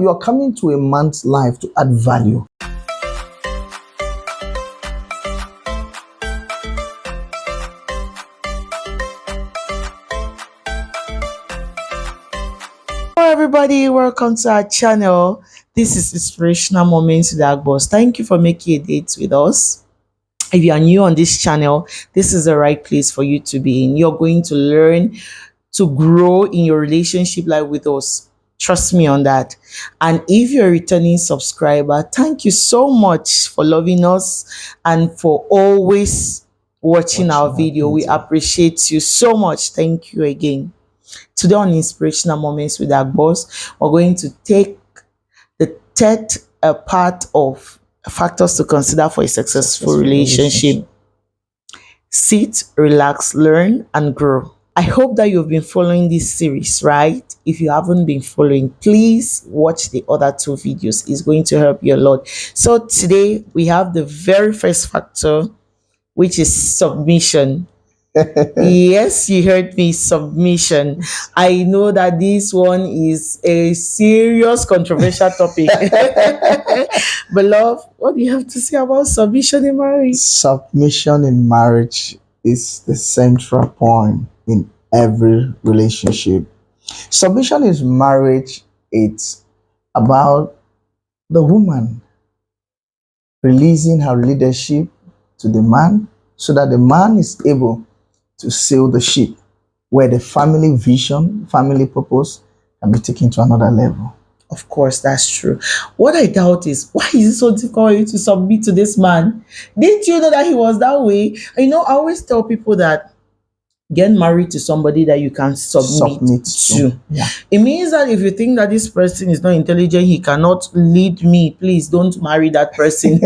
You are coming to a man's life to add value. Hello everybody, welcome to our channel. This is Inspirational Moments with Agbos. Thank you for making a date with us. If you are new on this channel, this is the right place for you to be in. You're going to learn to grow in your relationship life with us. Trust me on that. And if you're a returning subscriber, thank you so much for loving us and for always watching our video. We appreciate you so much. Thank you again. Today on Inspirational Moments with Agbos, we're going to take the third part of factors to consider for a successful relationship. Sit, relax, learn, and grow. I hope that you've been following this series, right? If you haven't been following, please watch the other two videos. It's going to help you a lot. So today we have the very first factor, which is submission. Yes, you heard me, submission. I know that this one is a serious controversial topic. But love, what do you have to say about submission in marriage? Submission in marriage is the central point in every relationship. Submission in marriage, it's about the woman releasing her leadership to the man so that the man is able to sail the ship where the family vision, family purpose can be taken to another level. Of course, that's true. What I doubt is, why is it so difficult for you to submit to this man? Didn't you know that he was that way? You know, I always tell people that get married to somebody that you can submit to. Yeah. It means that if you think that this person is not intelligent, he cannot lead me, please don't marry that person.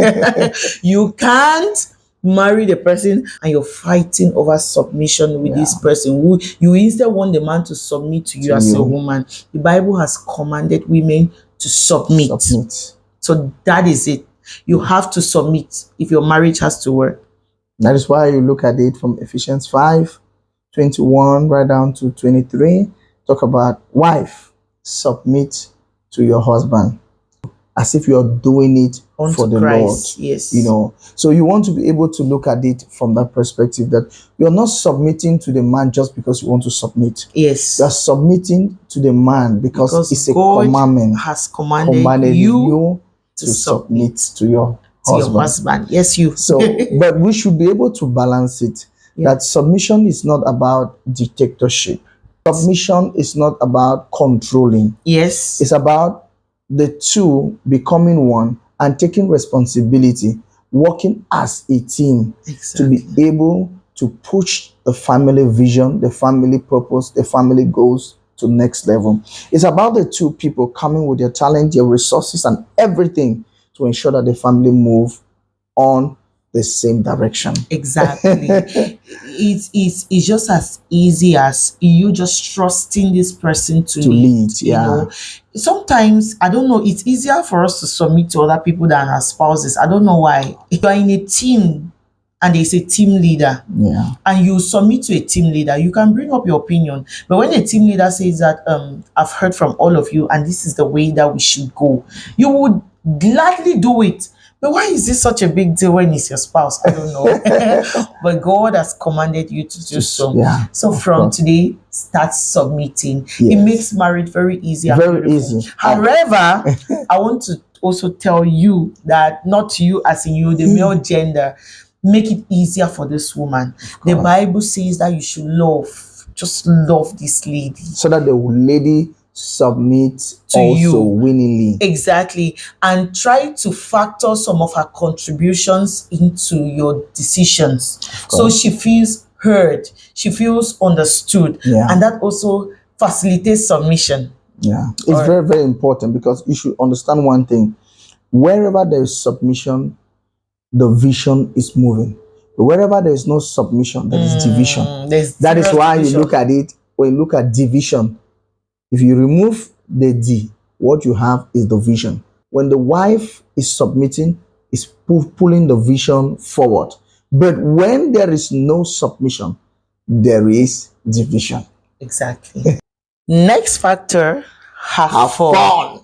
You can't marry the person and you're fighting over submission with this person who you instead want the man to submit to you as a woman. The Bible has commanded women to submit. So that is it. You have to submit if your marriage has to work. That is why you look at it from Ephesians 5:21 right down to 23. Talk about wife, submit to your husband as if you're doing it for the Christ, Lord. yes. You know, so you want to be able to look at it from that perspective that you're not submitting to the man just because you want to submit. Yes. You're submitting to the man because it's a God commandment. has commanded you to submit to your husband. Yes, you. So, but we should be able to balance it. That submission is not about dictatorship. Submission is not about controlling. Yes. It's about the two becoming one and taking responsibility, working as a team to be able to push the family vision, the family purpose, the family goals to next level. It's about the two people coming with their talent, their resources, and everything to ensure that the family move on the same direction. Exactly. It's just as easy as you just trusting this person to lead. You know, sometimes I don't know, it's easier for us to submit to other people than our spouses. I don't know why. If you are in a team and there's a team leader, and you submit to a team leader, you can bring up your opinion. But when a team leader says that I've heard from all of you and this is the way that we should go, you would gladly do it. But why is this such a big deal when it's your spouse? I don't know. But God has commanded you to do so. So from today, start submitting. It makes marriage very easy. Very easy. However, I want to also tell you that, not you as in you, the male gender, make it easier for this woman. The Bible says that you should just love this lady. So that the lady submit to also you willingly. Exactly. And try to factor some of her contributions into your decisions. So she feels heard, she feels understood. And that also facilitates submission. It's very, very important because you should understand one thing. Wherever there is submission, the vision is moving. But wherever there is no submission, there is division. That is why you look at it, when you look at division, if you remove the D, what you have is the vision. When the wife is submitting, is pulling the vision forward. But when there is no submission, there is division. Exactly. Next factor, have fun.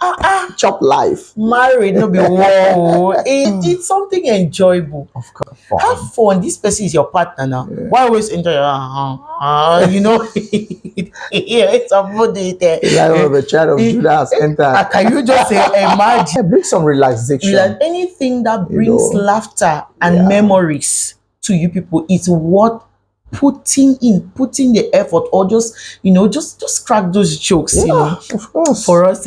Chop life. Married, no be war. It's something enjoyable. Of course. Have fun. This person is your partner now. Why always enjoy? You know, it's about Like the child of Judah has entered. Can you just say, imagine? Bring some relaxation. Like anything that brings laughter and memories to you people is what putting the effort, or just crack those jokes, of course. For us,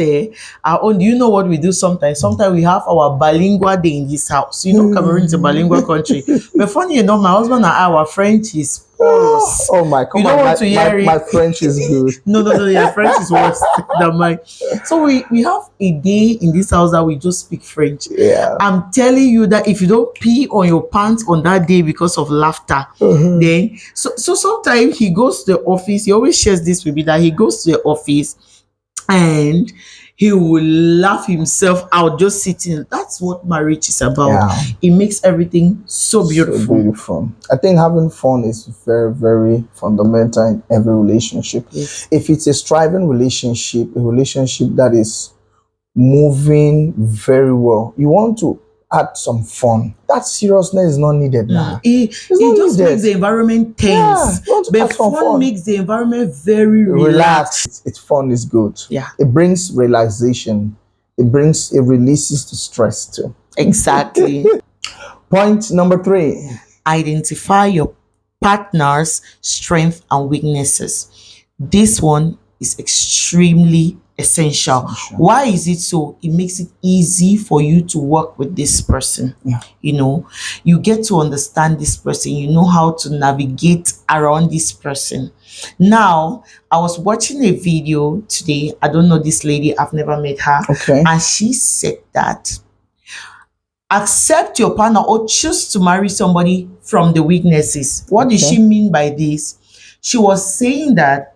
our own. Do you know what we do sometimes? Sometimes we have our bilingual day in this house. Cameroon is a bilingual country. But funny enough, my husband and our French is porous. Oh my, come on, my French is good. No, your French is worse than mine. So we have a day in this house that we just speak French. Yeah. I'm telling you that if you don't pee on your pants on that day because of laughter, then so sometimes he goes to the office. He always shares this with me, that he goes to the office and he will laugh himself out just sitting. That's what marriage is about. Yeah. It makes everything so beautiful. So beautiful. I think having fun is very, very fundamental in every relationship. Yes. If it's a striving relationship, a relationship that is moving very well, you want to add some fun. That seriousness is not needed now. It just makes the environment tense. But fun makes the environment very relaxed. It's fun is good. Yeah. It brings relaxation. It releases the stress too. Exactly. Point number 3. Identify your partner's strengths and weaknesses. This one is extremely essential. Why is it so? It makes it easy for you to work with this person. Yeah. You get to understand this person. You know how to navigate around this person. Now, I was watching a video today. I don't know this lady. I've never met her. Okay. And she said that accept your partner or choose to marry somebody from the weaknesses. What did she mean by this? She was saying that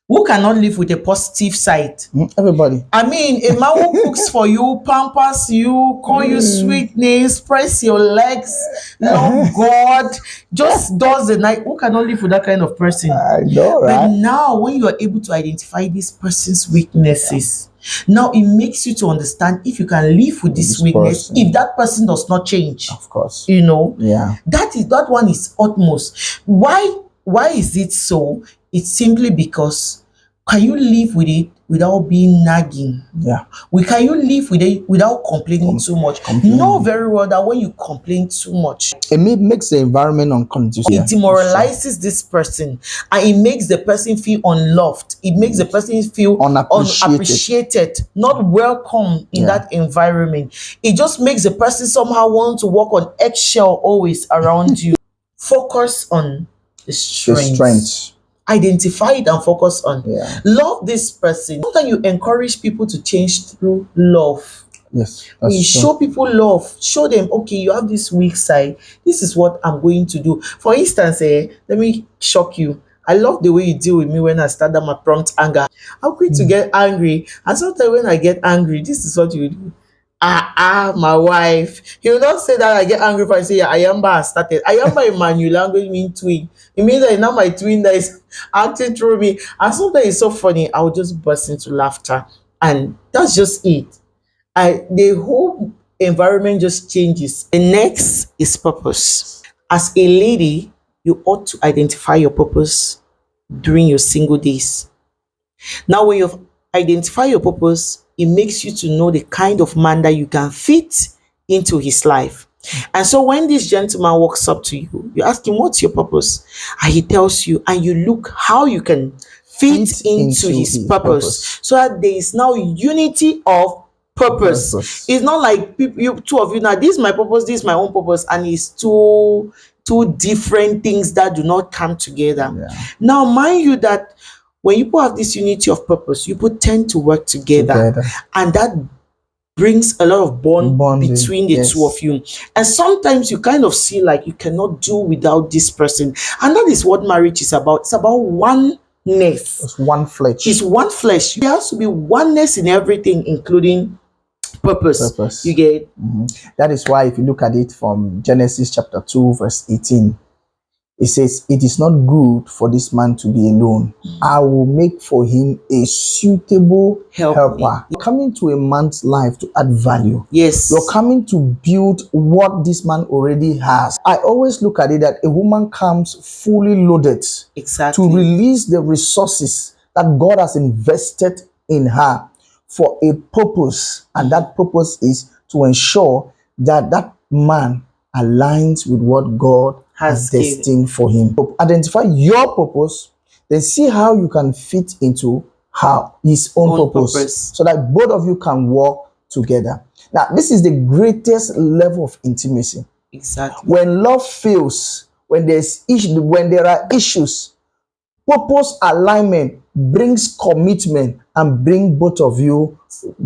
who cannot live with a positive side? Everybody. I mean, a man who cooks for you, pampers you, call you sweetness, press your legs, love God, just does the night. Who cannot live with that kind of person? I know, right? But now, when you are able to identify this person's weaknesses, now it makes you to understand if you can live with this weakness, if that person does not change. Of course. Yeah. That one is utmost. Why is it so? It's simply because can you live with it without being nagging? Yeah. Can you live with it without complaining too much? Know very well that when you complain too much, it makes the environment unconducive. It demoralizes this person, and it makes the person feel unloved. It makes the person feel unappreciated, not welcome in that environment. It just makes the person somehow want to walk on eggshell always around you. Focus on the strengths. Identify it and focus on. Love this person. Sometimes you encourage people to change through love. Yes. You show people love. Show them, okay, you have this weak side. This is what I'm going to do. For instance, let me shock you. I love the way you deal with me when I start my prompt anger. I'm quick to get angry. And sometimes when I get angry, this is what you do. My wife. He will not say that I get angry if I say Ayamba has started. Ayamba in Manu language means twin. It means that now my twin that is acting through me. And sometimes it's so funny. I will just burst into laughter. And that's just it. The whole environment just changes. The next is purpose. As a lady, you ought to identify your purpose during your single days. Now, when you've identified your purpose, it makes you to know the kind of man that you can fit into his life. And so when this gentleman walks up to you, you ask him, what's your purpose? And he tells you, and you look how you can fit into his purpose. So that there is now unity of purpose. It's not like you two of you now, this is my purpose, this is my own purpose, and it's two different things that do not come together. Now, mind you that when you have this unity of purpose, you tend to work together. And that brings a lot of bonding between the two of you. And sometimes you kind of see like you cannot do without this person. And that is what marriage is about. It's about oneness. It's one flesh. It's one flesh. There has to be oneness in everything, including purpose. You get? That is why if you look at it from Genesis chapter 2 verse 18, It says, it is not good for this man to be alone. I will make for him a suitable helper. You're coming to a man's life to add value. Yes. You're coming to build what this man already has. I always look at it that a woman comes fully loaded Exactly. to release the resources that God has invested in her for a purpose. And that purpose is to ensure that that man aligns with what God has destined for him. So identify your purpose, then see how you can fit into his own purpose, so that both of you can work together. Now, this is the greatest level of intimacy. Exactly. When love fails, when there are issues, purpose alignment brings commitment and bring both of you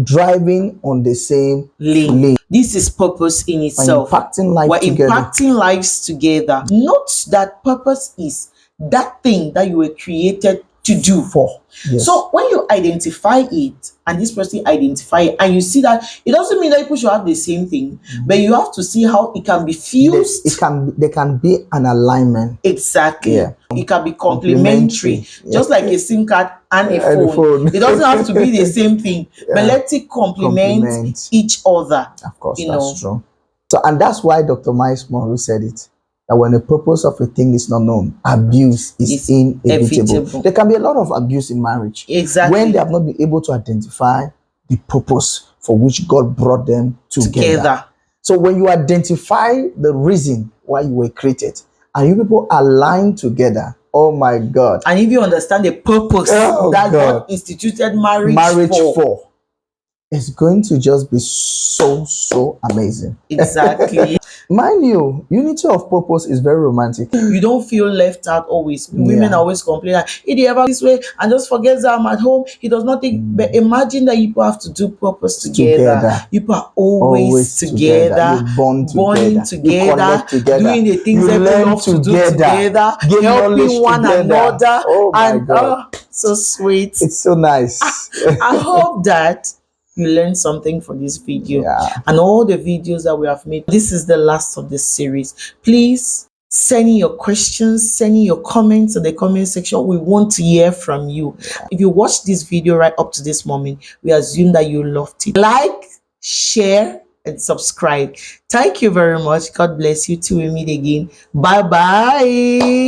driving on the same lane. This is purpose in itself. We're impacting lives together. Note that purpose is that thing that you were created to do for. Yes. So when you identify it and this person identify it, and you see that it doesn't mean that people should have the same thing, but you have to see how it can be fused. There can be an alignment. Exactly. Yeah. It can be complementary. Just like a SIM card and a phone. It doesn't have to be the same thing, but let it complement each other. Of course, that's true. So, and that's why Dr. Miles Monroe said it, that when the purpose of a thing is not known, abuse is inevitable. There can be a lot of abuse in marriage. Exactly. When they have not been able to identify the purpose for which God brought them together. So when you identify the reason why you were created, and you people align together, oh my God. And if you understand the purpose that God instituted marriage for, it's going to just be so amazing. Exactly. Mind you, unity of purpose is very romantic. You don't feel left out always. Women always complain that he ever this way and just forgets that I'm at home. He does not think. But imagine that you have to do purpose together. You are always together. You bond together. Doing the things that we love to do together. Helping one another. Oh my God. So sweet. It's so nice. I hope that you learned something from this video and all the videos that we have made. This is the last of this series. Please send in your questions, send in your comments in the comment section. We want to hear from you. If you watched this video right up to this moment, we assume that you loved it. Like, share, and subscribe. Thank you very much. God bless you till we meet again. Bye bye.